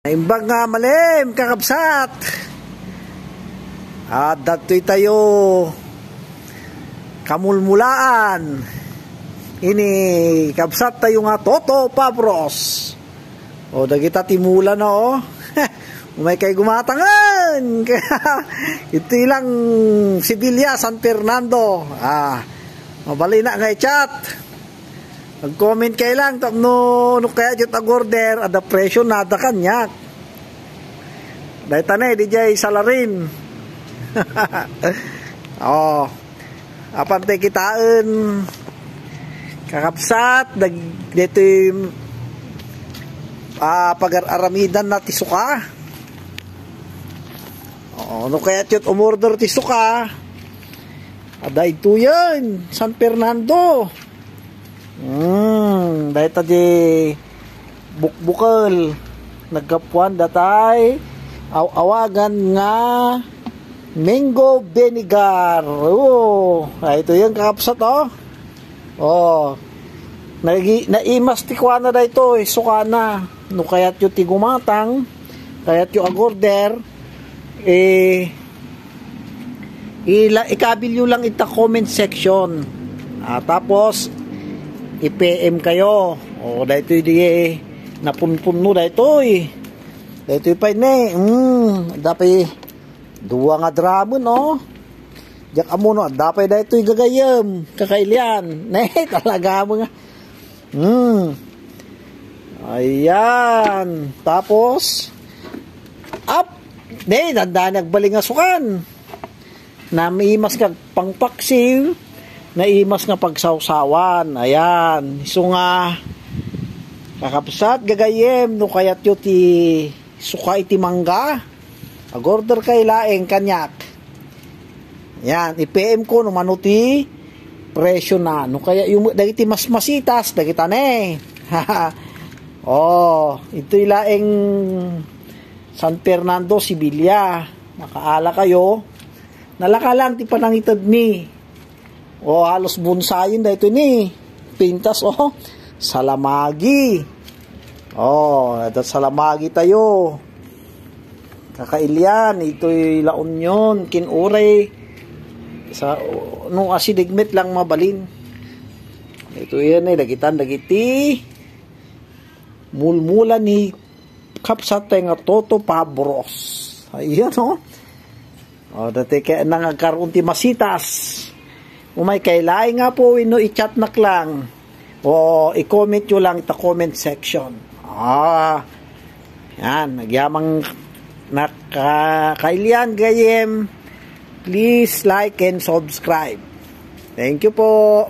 Imbang nga malim, kakabsat. At dato'y tayo kamulmulaan. Ini kabsat tayo nga Toto Pabros. O dagita timula na o. Umay kay gumatangan. Ito ilang Sibilya, San Fernando. Mabali na nga chat. Mag-comment kayo lang no kaya jud ag-order ada presyo nada kanyak. Dahil tanay DJ salarin. Apante kitaan kakapsat dito pag-aramidan na tisuka. No kaya jud umorder tisuka. Ada ito yan San Fernando. Dahil tadi bukbukal nagkapuan datay awagan nga mango vinegar. Ito yung kakapsat naimas tikwa na da ito suka na no kaya't yung tigumatang kaya't yung agorder ikabilyo lang ita comment section tapos i-PM kayo. Dahito di napunpuno dahito dahito pa ne. Dapat duwa nga drama no. Diyak amo no, dapat dahito gagayam kakailian. Talaga mo nga. Ayan. Tapos up. Danda nagbalik nga sukan. Namimas kag pangpaksiw. Naimas nga pagsawsawan. Ayan. So nga kakapsat gagayem no kayat yu ti suka iti mangga. Agorder kay laeng kanyak. Yan. I-PM ko no manuti presyo na. No kaya yung dagiti mas masitas dagita ne. Ito'y laeng San Fernando, Sibilya. Nakaala kayo. Nalaka lang ti panangitad ni. Halos bunsayin dahito ni pintas salamagi. Ito salamagi tayo. Kakailian, ito'y La Union, Kinuray. Nung asidigmet lang mabalin. Ito yan dagitan dagiti. Mulmula ni kapsat nga Toto Pabros. Ayan dati kaya nangagkaroon ti masitas. Umay kailay nga po i-chat nak lang i-comment nyo lang ita comment section. Yan nagyamang nakailian gayem. Please like and subscribe. Thank you po.